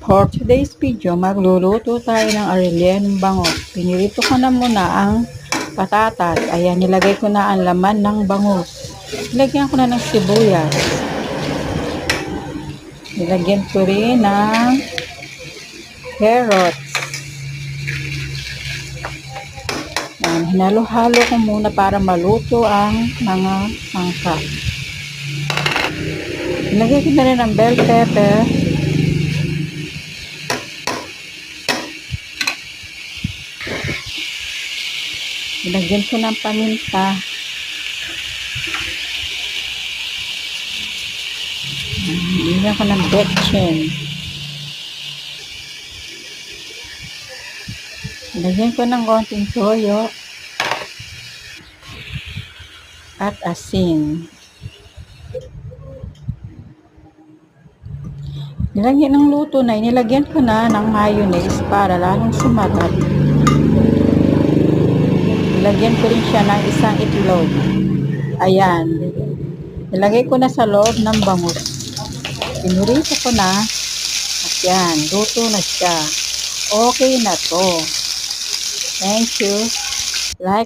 For today's video, magluluto tayo ng Aurelian bangus. Pinirito ko na muna ang patatas. Ayan, nilagay ko na ang laman ng bangus. Nilagyan ko na ng sibuyas. Nilagyan ko rin ng carrots. Ayan, hinalo-halo ko muna para maluto ang mga sangkap. Nilagyan ko na rin ang bell pepper. Nilagyan ko ng paminta. Nilagyan ko ng betchin. Nilagyan ko ng konting toyo at asin. Nilagyan ng luto na, nilagyan ko na ng mayonnaise para lalong sumarap. Nilagyan ko rin siya ng isang itlog. Ayan. Nilagay ko na sa loob ng bangus. Pinurito ko na. At yan, luto na siya. Okay na to. Thank you.